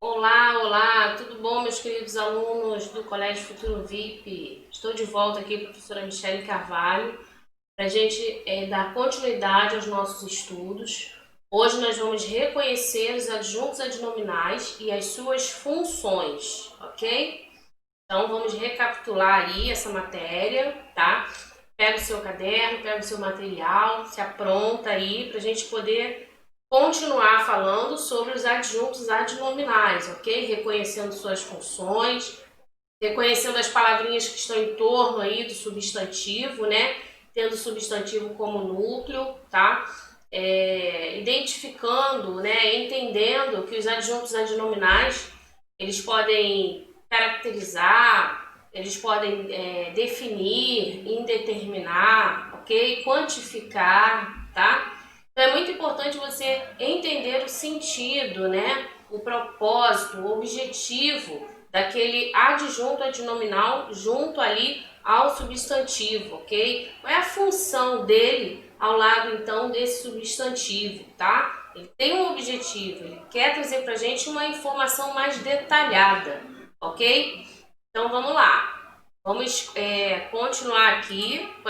Olá, olá, tudo bom, meus queridos alunos do Colégio Futuro VIP? Estou de volta aqui, professora Michele Carvalho, para a gente dar continuidade aos nossos estudos. Hoje nós vamos reconhecer os adjuntos adnominais e as suas funções, ok? Então vamos recapitular aí essa matéria, tá? Pega o seu caderno, pega o seu material, se apronta aí para a gente poder continuar falando sobre os adjuntos adnominais, ok? Reconhecendo suas funções, reconhecendo as palavrinhas que estão em torno aí do substantivo, né? Tendo o substantivo como núcleo, tá? Identificando, né? Entendendo que os adjuntos adnominais, eles podem caracterizar, eles podem definir, indeterminar, ok? Quantificar, tá? Então é muito importante você entender o sentido, né? O propósito, o objetivo daquele adjunto adnominal junto ali ao substantivo, ok? Qual é a função dele ao lado então desse substantivo, tá? Ele tem um objetivo, ele quer trazer pra gente uma informação mais detalhada, ok? Então vamos lá. Vamos continuar aqui com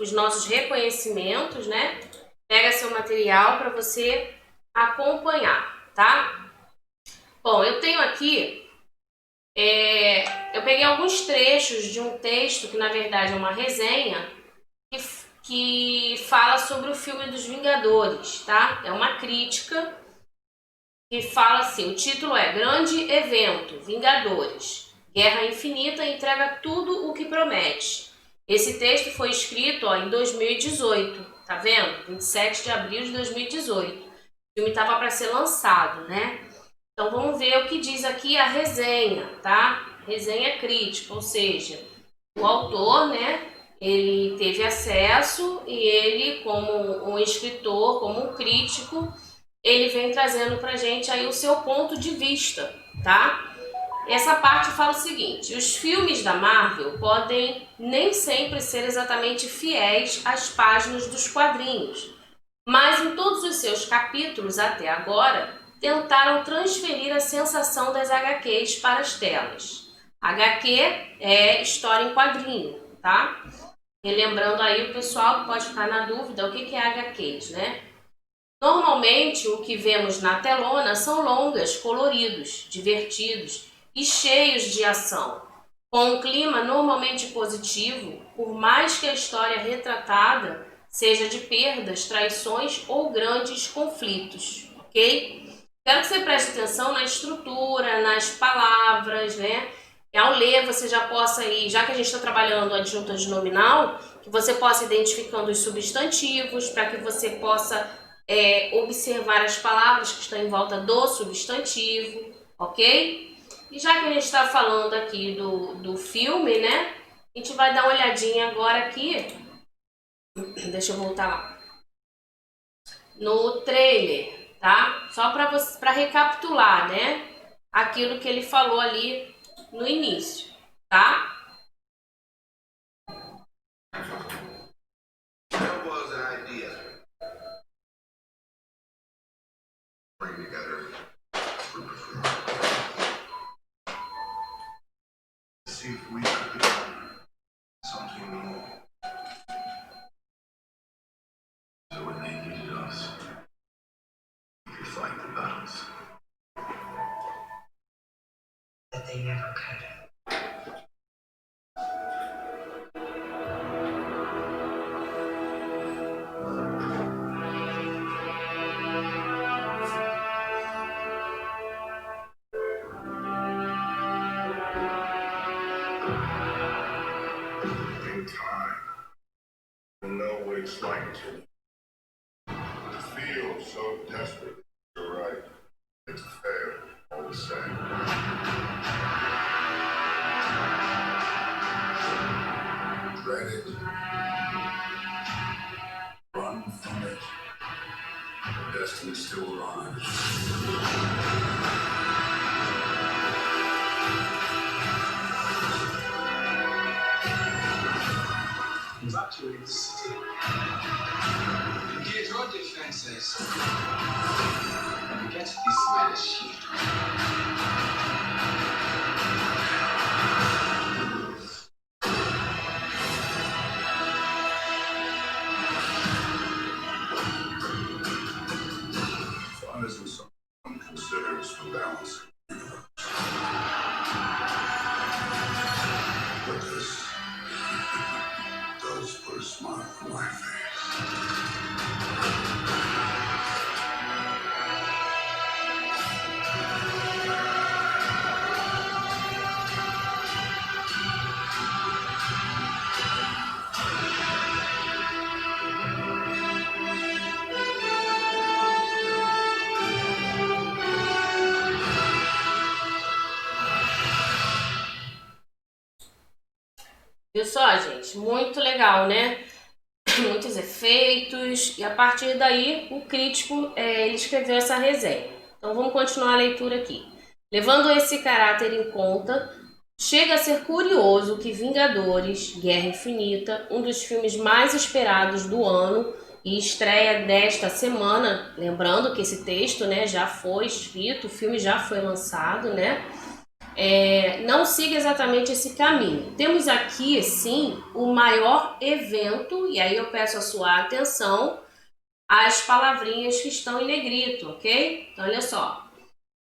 os nossos reconhecimentos, né? Pega seu material para você acompanhar, tá? Bom, eu tenho aqui, eu peguei alguns trechos de um texto que na verdade é uma resenha que fala sobre o filme dos Vingadores, tá? É uma crítica que fala assim, o título é Grande Evento, Vingadores, Guerra Infinita entrega tudo o que promete. Esse texto foi escrito em 2018, tá vendo? 27 de abril de 2018. O filme estava para ser lançado, né? Então vamos ver o que diz aqui a resenha, tá? Resenha crítica, ou seja, o autor, né? Ele teve acesso e ele, como um escritor, como um crítico, ele vem trazendo pra gente aí o seu ponto de vista, tá? Essa parte fala o seguinte: os filmes da Marvel podem nem sempre ser exatamente fiéis às páginas dos quadrinhos, mas em todos os seus capítulos até agora tentaram transferir a sensação das HQs para as telas. HQ é história em quadrinho, tá? Relembrando aí o pessoal que pode ficar na dúvida o que é HQs, né? Normalmente, o que vemos na telona são longas, coloridos, divertidos e cheios de ação, com um clima normalmente positivo, por mais que a história retratada seja de perdas, traições ou grandes conflitos, ok? Quero que você preste atenção na estrutura, nas palavras, né? E ao ler você já possa ir, já que a gente está trabalhando adjunto adnominal, que você possa ir identificando os substantivos, para que você possa observar as palavras que estão em volta do substantivo, ok? E já que a gente está falando aqui do filme, né? A gente vai dar uma olhadinha agora aqui. Deixa eu voltar lá. No trailer, tá? Só para recapitular, né? Aquilo que ele falou ali no início, tá? There was an idea. Bring together a group of friends. See if we could become something more. So when they needed us, we could fight the battles that they never could. in time. We'll know what it's like to feel so desperate. You're right. It's fair, all the same. Dread it. Run from it. Destiny still runs. Evacuate the city. Engage our defenses. And get this man a shield. works for balance. But this does put a smile on my face. Viu só, gente? Muito legal, né? Muitos efeitos. E a partir daí, o crítico ele escreveu essa resenha. Então vamos continuar a leitura aqui. Levando esse caráter em conta, chega a ser curioso que Vingadores, Guerra Infinita, um dos filmes mais esperados do ano e estreia desta semana, lembrando que esse texto, né, já foi escrito, o filme já foi lançado, né? Não siga exatamente esse caminho. Temos aqui, sim, o maior evento, e aí eu peço a sua atenção às palavrinhas que estão em negrito, ok? Então, olha só.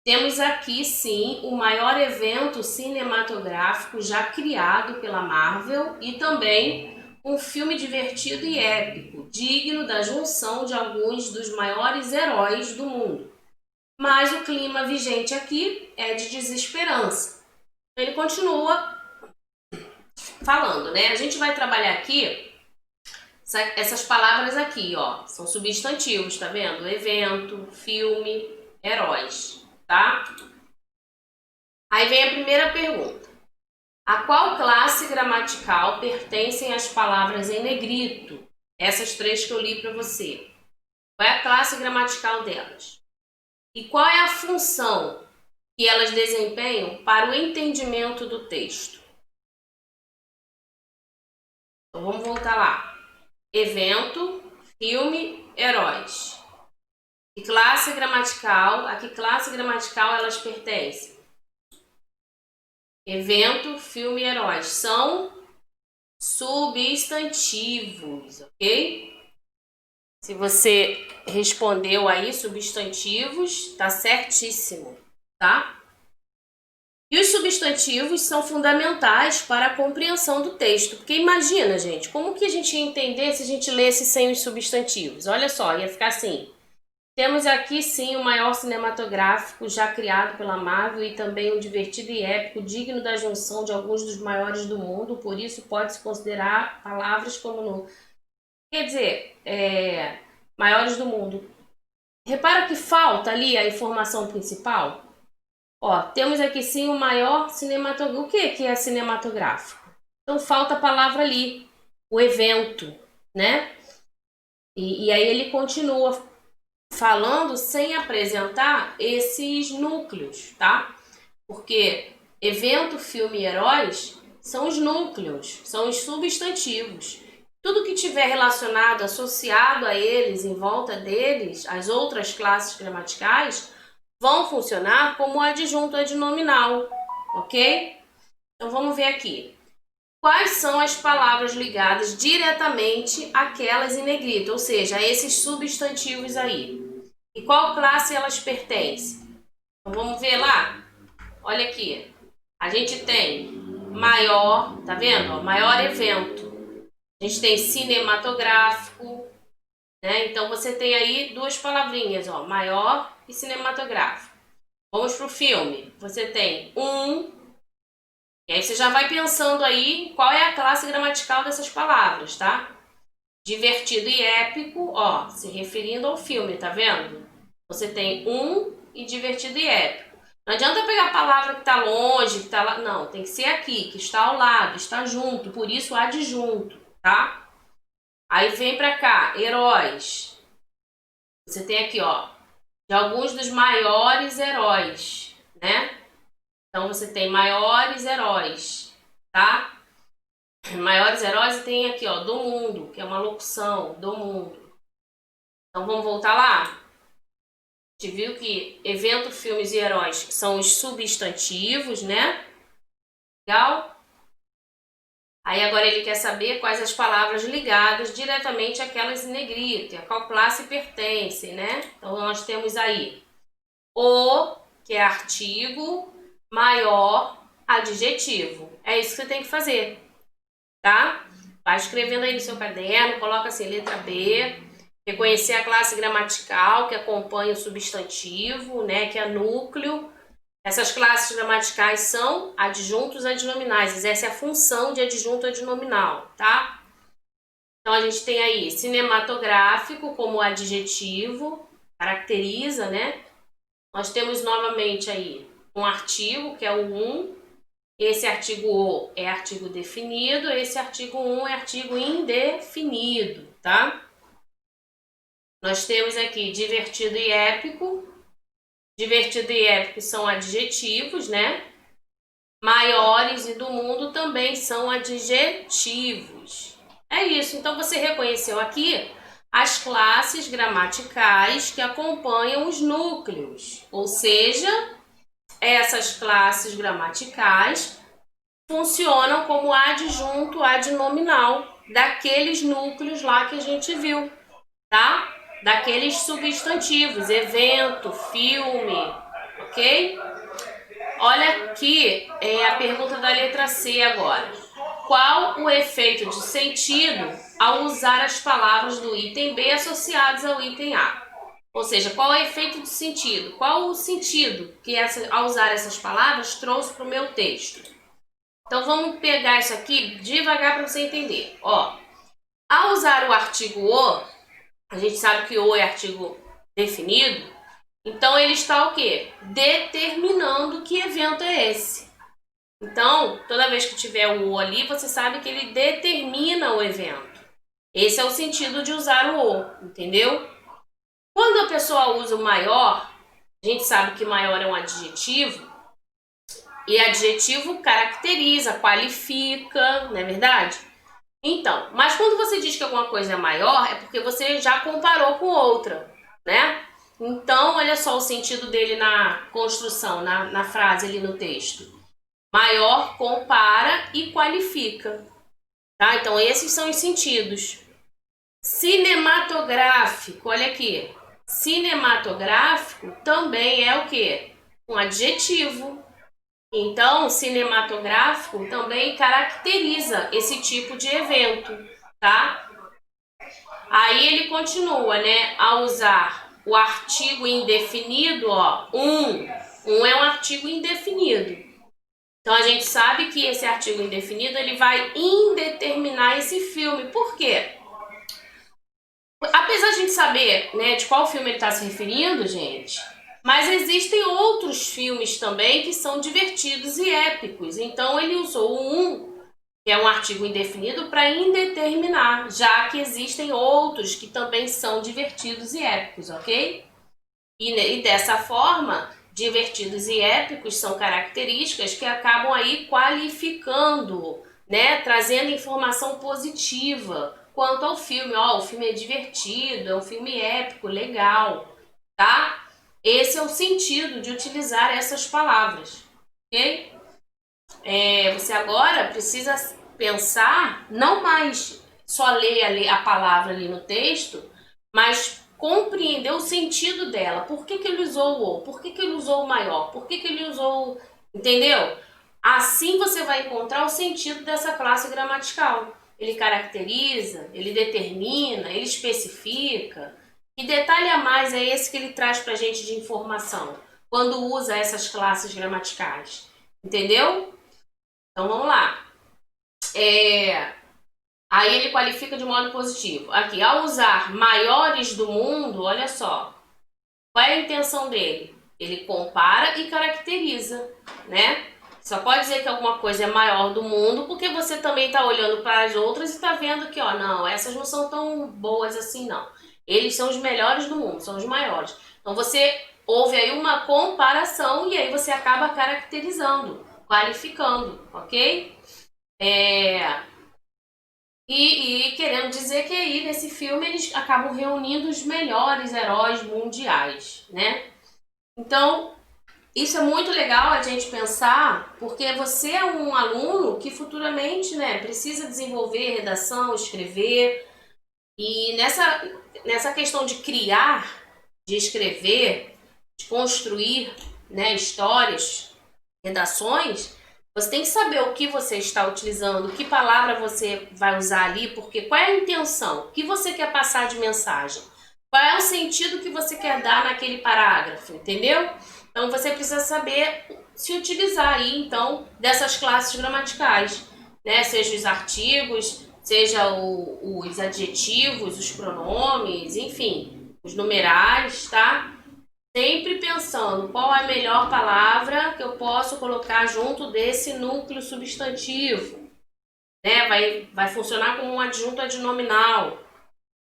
Temos aqui, sim, o maior evento cinematográfico já criado pela Marvel e também um filme divertido e épico, digno da junção de alguns dos maiores heróis do mundo. Mas o clima vigente aqui é de desesperança. Ele continua falando, né? A gente vai trabalhar aqui essas palavras aqui, ó. São substantivos, tá vendo? Evento, filme, heróis, tá? Aí vem a primeira pergunta. A qual classe gramatical pertencem as palavras em negrito? Essas três que eu li para você. Qual é a classe gramatical delas? E qual é a função que elas desempenham para o entendimento do texto? Então vamos voltar lá. Evento, filme, heróis. A que classe gramatical elas pertencem? Evento, filme e heróis. São substantivos, ok? Se você respondeu aí substantivos, tá certíssimo, tá? E os substantivos são fundamentais para a compreensão do texto. Porque imagina, gente, como que a gente ia entender se a gente lesse sem os substantivos? Olha só, ia ficar assim. Temos aqui, sim, o maior cinematográfico já criado pela Marvel e também um divertido e épico, digno da junção de alguns dos maiores do mundo. Por isso, pode-se considerar palavras como no... Quer dizer, maiores do mundo. Repara que falta ali a informação principal. Ó, temos aqui sim o maior cinematográfico. O que é cinematográfico? Então falta a palavra ali, o evento, né? E aí ele continua falando sem apresentar esses núcleos, tá? Porque evento, filme e heróis são os núcleos, são os substantivos. Tudo que tiver relacionado, associado a eles, em volta deles, as outras classes gramaticais, vão funcionar como adjunto adnominal, ok? Então vamos ver aqui. Quais são as palavras ligadas diretamente àquelas em negrito, ou seja, a esses substantivos aí? E qual classe elas pertencem? Então vamos ver lá? Olha aqui. A gente tem maior, tá vendo? Ó, maior evento. A gente tem cinematográfico, né? Então você tem aí duas palavrinhas, ó, maior e cinematográfico. Vamos para o filme. Você tem e aí você já vai pensando aí qual é a classe gramatical dessas palavras, tá? Divertido e épico, ó, se referindo ao filme, tá vendo? Você tem e divertido e épico. Não adianta pegar a palavra que está longe, que está lá. Não, tem que ser aqui, que está ao lado, está junto, por isso adjunto, tá? Aí vem para cá, heróis. Você tem aqui, ó, de alguns dos maiores heróis, né? Então você tem maiores heróis, tá? Maiores heróis e tem aqui, ó, do mundo, que é uma locução, do mundo. Então vamos voltar lá? A gente viu que evento, filmes e heróis são os substantivos, né? Legal? Aí agora ele quer saber quais as palavras ligadas diretamente àquelas em negrito, a qual classe pertencem, né? Então nós temos aí o que é artigo maior adjetivo. É isso que você tem que fazer, tá? Vai escrevendo aí no seu caderno, coloca assim, letra B, reconhecer a classe gramatical que acompanha o substantivo, né, que é núcleo. Essas classes gramaticais são adjuntos adnominais, exerce a função de adjunto adnominal, tá? Então a gente tem aí cinematográfico como adjetivo, caracteriza, né? Nós temos novamente aí um artigo, que é o 1. Esse artigo "o" é artigo definido, esse artigo 1 é artigo indefinido, tá? Nós temos aqui divertido e épico. Divertido e épico são adjetivos, né? Maiores e do mundo também são adjetivos. É isso, então você reconheceu aqui as classes gramaticais que acompanham os núcleos, ou seja, essas classes gramaticais funcionam como adjunto adnominal daqueles núcleos lá que a gente viu, tá? Daqueles substantivos, evento, filme, ok? Olha aqui a pergunta da letra C agora. Qual o efeito de sentido ao usar as palavras do item B associadas ao item A? Ou seja, qual é o efeito de sentido? Qual o sentido que ao usar essas palavras trouxe para o meu texto? Então vamos pegar isso aqui devagar para você entender. Ó, ao usar o artigo "o", a gente sabe que "o" é artigo definido, então ele está o quê? Determinando que evento é esse. Então, toda vez que tiver o "o" ali, você sabe que ele determina o evento. Esse é o sentido de usar o "o", entendeu? Quando a pessoa usa o maior, a gente sabe que maior é um adjetivo, e adjetivo caracteriza, qualifica, não é verdade? Então, mas quando você diz que alguma coisa é maior, é porque você já comparou com outra, né? Então, olha só o sentido dele na construção, na frase ali no texto. Maior compara e qualifica, tá? Então, esses são os sentidos. Cinematográfico, olha aqui. Cinematográfico também é o quê? Um adjetivo. Então, cinematográfico também caracteriza esse tipo de evento, tá? Aí ele continua, né? A usar o artigo indefinido, ó, um é um artigo indefinido. Então a gente sabe que esse artigo indefinido ele vai indeterminar esse filme. Por quê? Apesar de a gente saber, né, de qual filme ele está se referindo, gente, mas existem outros filmes também que são divertidos e épicos. Então ele usou o que é um artigo indefinido, para indeterminar, já que existem outros que também são divertidos e épicos, ok? E dessa forma, divertidos e épicos são características que acabam aí qualificando, né, trazendo informação positiva quanto ao filme. Ó, o filme é divertido, é um filme épico, legal, tá? Esse é o sentido de utilizar essas palavras, ok? Você agora precisa pensar, não mais só ler a palavra ali no texto, mas compreender o sentido dela. Por que ele usou o "o"? Por que ele usou o maior? Por que ele usou... Entendeu? Assim você vai encontrar o sentido dessa classe gramatical. Ele caracteriza, ele determina, ele especifica. Que detalhe a mais é esse que ele traz para a gente de informação quando usa essas classes gramaticais? Entendeu? Então vamos lá. Aí ele qualifica de modo positivo. Aqui, ao usar maiores do mundo, olha só. Qual é a intenção dele? Ele compara e caracteriza, né? Só pode dizer que alguma coisa é maior do mundo porque você também está olhando para as outras e está vendo que, ó, não, essas não são tão boas assim, não. Eles são os melhores do mundo, são os maiores. Então você houve aí uma comparação e aí você acaba caracterizando, qualificando, ok? E querendo dizer que aí nesse filme eles acabam reunindo os melhores heróis mundiais, né? Então, isso é muito legal a gente pensar, porque você é um aluno que futuramente, né, precisa desenvolver redação, escrever, e nessa questão de criar, de escrever, de construir, né, histórias, redações, você tem que saber o que você está utilizando, que palavra você vai usar ali, porque qual é a intenção, o que você quer passar de mensagem, qual é o sentido que você quer dar naquele parágrafo, entendeu? Então você precisa saber se utilizar aí, então, dessas classes gramaticais, né? Seja os artigos, seja os adjetivos, os pronomes, enfim, os numerais, tá? Sempre pensando qual é a melhor palavra que eu posso colocar junto desse núcleo substantivo, né? Vai funcionar como um adjunto adnominal,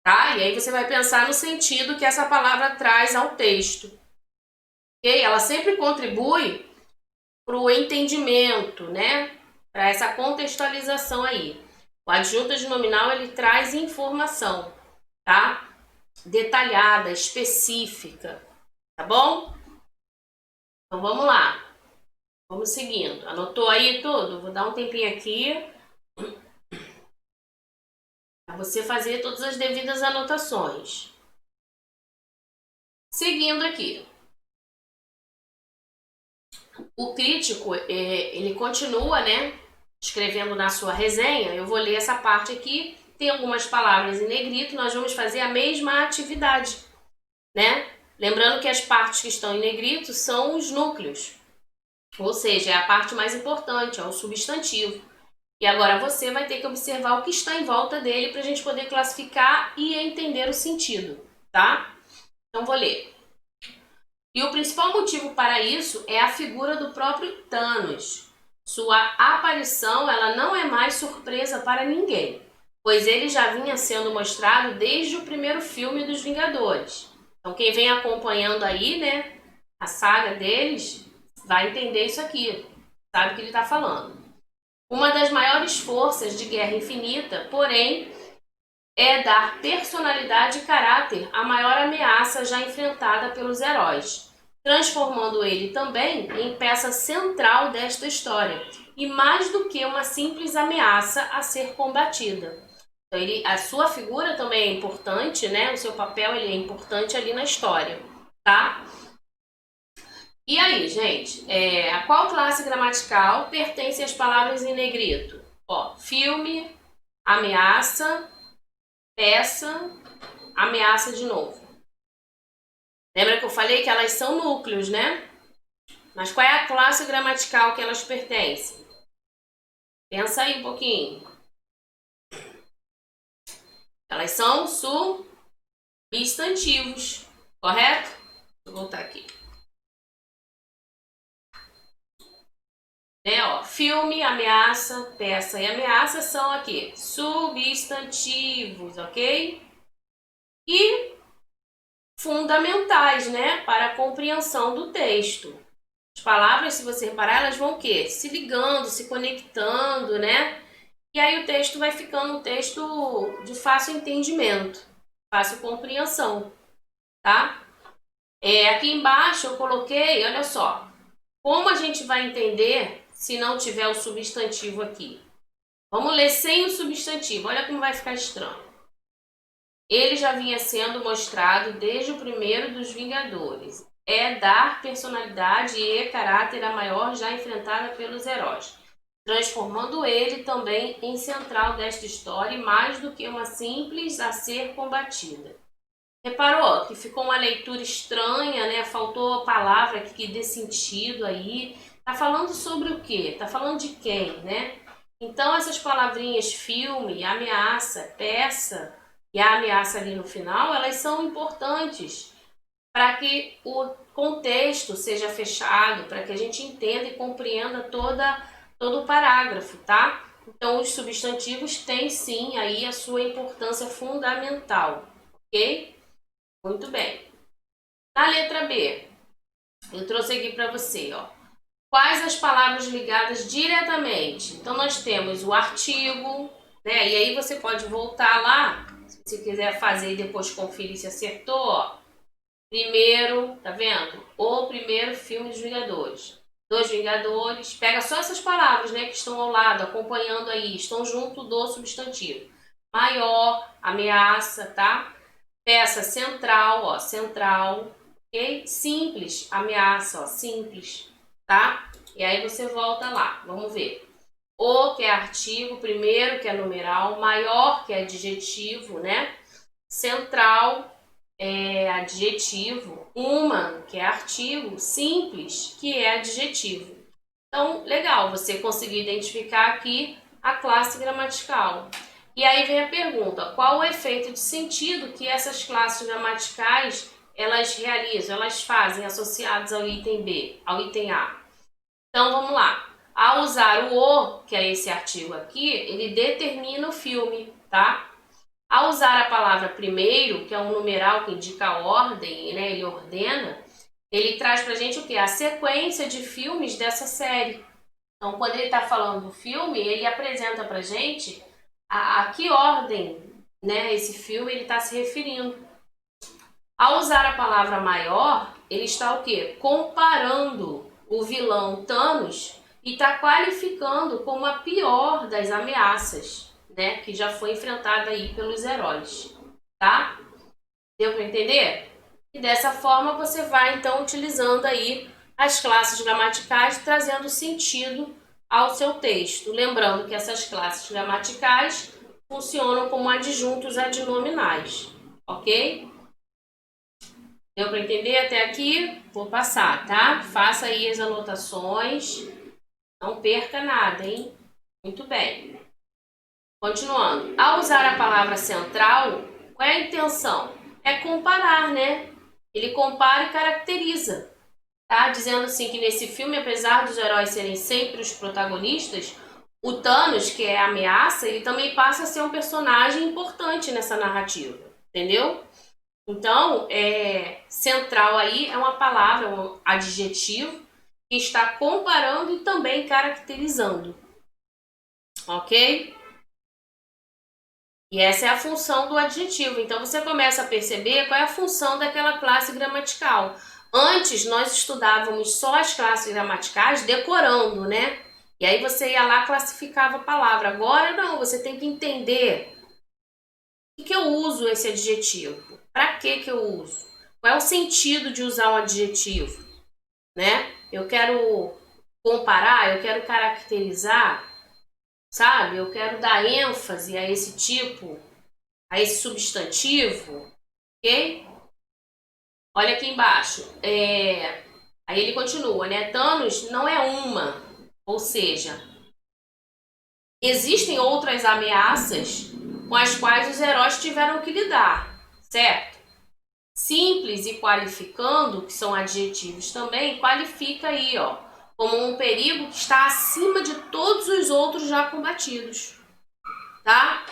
tá? E aí você vai pensar no sentido que essa palavra traz ao texto, ok? Ela sempre contribui para o entendimento, né? Para essa contextualização aí. O adjunto adnominal, ele traz informação, tá? Detalhada, específica, tá bom? Então vamos lá. Vamos seguindo. Anotou aí tudo? Vou dar um tempinho aqui para você fazer todas as devidas anotações. Seguindo aqui. O crítico, ele continua, né, escrevendo na sua resenha. Eu vou ler essa parte aqui. Tem algumas palavras em negrito, nós vamos fazer a mesma atividade, né? Lembrando que as partes que estão em negrito são os núcleos, ou seja, é a parte mais importante, é o substantivo. E agora você vai ter que observar o que está em volta dele para a gente poder classificar e entender o sentido, tá? Então vou ler. E o principal motivo para isso é a figura do próprio Thanos. Sua aparição, ela não é mais surpresa para ninguém, pois ele já vinha sendo mostrado desde o primeiro filme dos Vingadores. Então quem vem acompanhando aí, né, a saga deles, vai entender isso aqui, sabe o que ele está falando. Uma das maiores forças de Guerra Infinita, porém, é dar personalidade e caráter à maior ameaça já enfrentada pelos heróis, transformando ele também em peça central desta história, e mais do que uma simples ameaça a ser combatida. Então, a sua figura também é importante, né? O seu papel ele é importante ali na história, tá? E aí, gente, a qual classe gramatical pertence às palavras em negrito? Ó, filme, ameaça, peça, ameaça de novo. Lembra que eu falei que elas são núcleos, né? Mas qual é a classe gramatical que elas pertencem? Pensa aí um pouquinho. Elas são substantivos, correto? Vou voltar aqui. Né, ó, filme, ameaça, peça e ameaça são aqui substantivos, ok? E fundamentais, né, para a compreensão do texto. As palavras, se você reparar, elas vão o quê? Se ligando, se conectando, né? E aí o texto vai ficando um texto de fácil entendimento, fácil compreensão, tá? Aqui embaixo eu coloquei, olha só, como a gente vai entender se não tiver o substantivo aqui? Vamos ler sem o substantivo, olha como vai ficar estranho. Ele já vinha sendo mostrado desde o primeiro dos Vingadores. É dar personalidade e caráter à maior já enfrentada pelos heróis, transformando ele também em central desta história e mais do que uma simples a ser combatida. Reparou que ficou uma leitura estranha, né? Faltou a palavra que dê sentido aí. Tá falando sobre o quê? Tá falando de quem, né? Então essas palavrinhas filme, ameaça, peça e a ameaça ali no final, elas são importantes para que o contexto seja fechado, para que a gente entenda e compreenda todo o parágrafo, tá? Então os substantivos têm sim aí a sua importância fundamental, ok? Muito bem. Na letra B, eu trouxe aqui para você, ó. Quais as palavras ligadas diretamente? Então, nós temos o artigo, né? E aí você pode voltar lá, se você quiser fazer e depois conferir se acertou, ó. Primeiro, tá vendo? O primeiro filme dos Vingadores. Dos Vingadores. Pega só essas palavras, né? Que estão ao lado, acompanhando aí. Estão junto do substantivo. Maior, ameaça, tá? Peça central, ó, central, ok? Simples, ameaça, ó, simples, tá? E aí você volta lá, vamos ver. O, que é artigo, primeiro, que é numeral, maior, que é adjetivo, né? Central, é adjetivo, uma, que é artigo, simples, que é adjetivo. Então, legal, você conseguiu identificar aqui a classe gramatical. E aí vem a pergunta, qual o efeito de sentido que essas classes gramaticais elas realizam, elas fazem associados ao item B, ao item A? Então, vamos lá. Ao usar o, que é esse artigo aqui, ele determina o filme, tá? Ao usar a palavra primeiro, que é um numeral que indica a ordem, né, ele ordena, ele traz pra gente o quê? A sequência de filmes dessa série. Então, quando ele está falando do filme, ele apresenta pra gente a que ordem, né, esse filme ele está se referindo. Ao usar a palavra maior, ele está o quê? Comparando o vilão Thanos e está qualificando como a pior das ameaças, né, que já foi enfrentada aí pelos heróis, tá? Deu para entender? E dessa forma você vai então utilizando aí as classes gramaticais, trazendo sentido ao seu texto. Lembrando que essas classes gramaticais funcionam como adjuntos adnominais, ok? Deu para entender até aqui? Vou passar, tá? Faça aí as anotações, não perca nada, hein? Muito bem. Continuando. Ao usar a palavra central, qual é a intenção? É comparar, né? Ele compara e caracteriza, tá? Dizendo assim que nesse filme, apesar dos heróis serem sempre os protagonistas, o Thanos, que é a ameaça, ele também passa a ser um personagem importante nessa narrativa, entendeu? Então, central aí é uma palavra, um adjetivo, que está comparando e também caracterizando, ok? E essa é a função do adjetivo. Então, você começa a perceber qual é a função daquela classe gramatical. Antes, nós estudávamos só as classes gramaticais decorando, né? E aí você ia lá e classificava a palavra. Agora, não, você tem que entender por que eu uso esse adjetivo. Para que eu uso? Qual é o sentido de usar um adjetivo? Né? Eu quero comparar, eu quero caracterizar, sabe? Eu quero dar ênfase a esse tipo, a esse substantivo, ok? Olha aqui embaixo. Aí ele continua, né? Thanos não é uma, ou seja, existem outras ameaças com as quais os heróis tiveram que lidar, certo? Simples e qualificando, que são adjetivos também, qualifica aí, ó, como um perigo que está acima de todos os outros já combatidos, tá?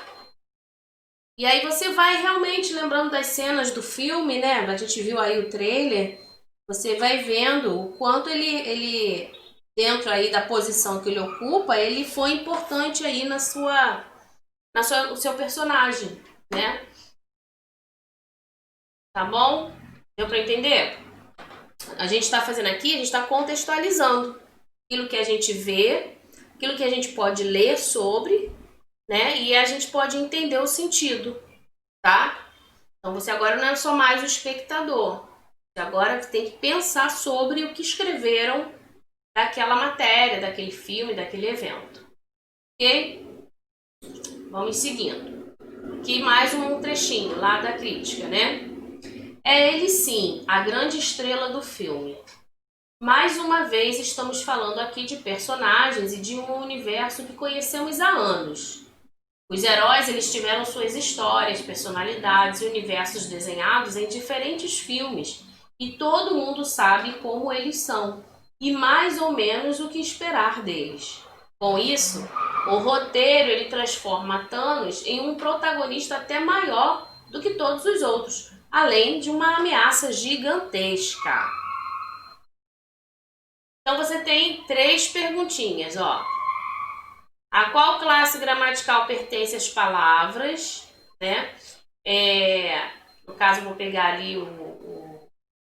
E aí você vai realmente lembrando das cenas do filme, né? A gente viu aí o trailer, você vai vendo o quanto ele dentro aí da posição que ele ocupa, ele foi importante aí no seu personagem, né? Tá bom? Deu para entender? A gente está fazendo aqui, a gente está contextualizando aquilo que a gente vê, aquilo que a gente pode ler sobre, né? E a gente pode entender o sentido, tá? Então você agora não é só mais o espectador. Você agora tem que pensar sobre o que escreveram daquela matéria, daquele filme, daquele evento. Ok? Vamos seguindo. Aqui mais um trechinho lá da crítica, né? É ele sim, a grande estrela do filme. Mais uma vez estamos falando aqui de personagens e de um universo que conhecemos há anos. Os heróis eles tiveram suas histórias, personalidades e universos desenhados em diferentes filmes e todo mundo sabe como eles são e mais ou menos o que esperar deles. Com isso, o roteiro ele transforma Thanos em um protagonista até maior do que todos os outros, além de uma ameaça gigantesca. Então você tem 3 perguntinhas, ó. A qual classe gramatical pertence as palavras, né? No caso, eu vou pegar ali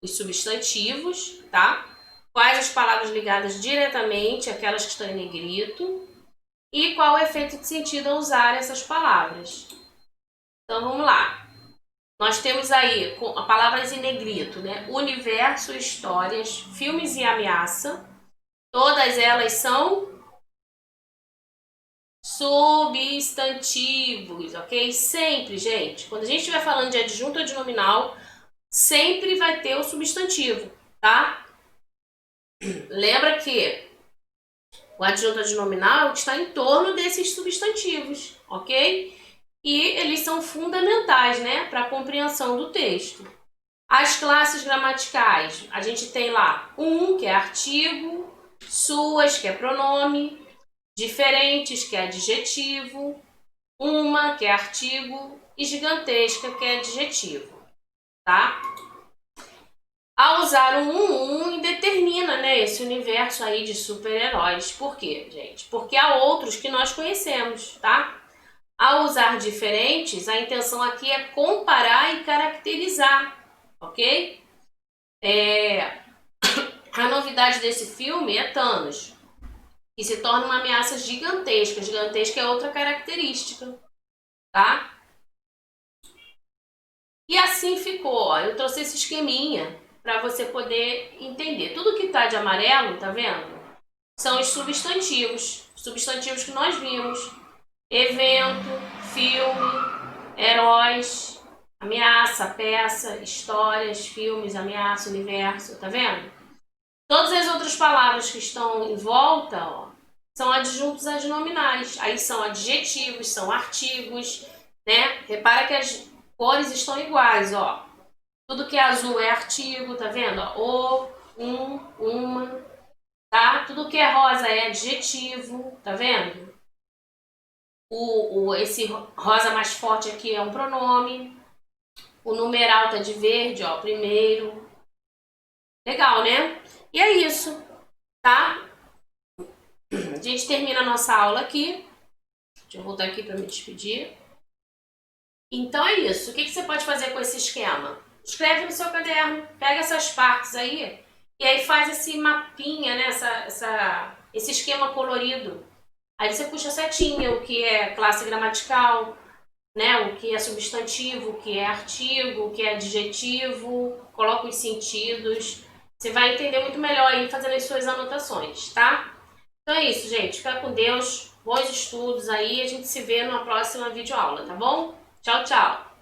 os substantivos, tá? Quais as palavras ligadas diretamente, aquelas que estão em negrito. E qual o efeito de sentido ao usar essas palavras. Então, vamos lá. Nós temos aí com a palavras em negrito, né? Universo, histórias, filmes e ameaça. Todas elas são substantivos, ok? Sempre, gente. Quando a gente estiver falando de adjunto adnominal, sempre vai ter o substantivo, tá? Lembra que o adjunto adnominal é o que está em torno desses substantivos, ok? E eles são fundamentais, né, para a compreensão do texto. As classes gramaticais, a gente tem lá que é artigo, suas, que é pronome, diferentes, que é adjetivo, uma, que é artigo, e gigantesca, que é adjetivo, tá? Ao usar determina, né, esse universo aí de super-heróis. Por quê, gente? Porque há outros que nós conhecemos, tá? Ao usar diferentes, a intenção aqui é comparar e caracterizar, ok? A novidade desse filme é Thanos, que se torna uma ameaça gigantesca. Gigantesca é outra característica, tá? E assim ficou, ó. Eu trouxe esse esqueminha para você poder entender. Tudo que tá de amarelo, tá vendo? São os substantivos. Substantivos que nós vimos. Evento, filme, heróis, ameaça, peça, histórias, filmes, ameaça, universo, tá vendo? Todas as outras palavras que estão em volta, ó, são adjuntos adnominais. Aí são adjetivos, são artigos, né? Repara que as cores estão iguais, ó. Tudo que é azul é artigo, tá vendo? Ó, uma, tá? Tudo que é rosa é adjetivo, tá vendo? Esse rosa mais forte aqui é um pronome. O numeral tá de verde, ó, primeiro. Legal, né? E é isso, tá? A gente termina a nossa aula aqui. Deixa eu voltar aqui para me despedir. Então é isso. O que você pode fazer com esse esquema? Escreve no seu caderno, pega essas partes aí e aí faz esse mapinha, né? Esse esquema colorido. Aí você puxa a setinha, o que é classe gramatical, né? O que é substantivo, o que é artigo, o que é adjetivo, coloca os sentidos. Você vai entender muito melhor aí fazendo as suas anotações, tá? Então é isso, gente. Fica com Deus. Bons estudos aí. A gente se vê numa próxima videoaula, tá bom? Tchau, tchau.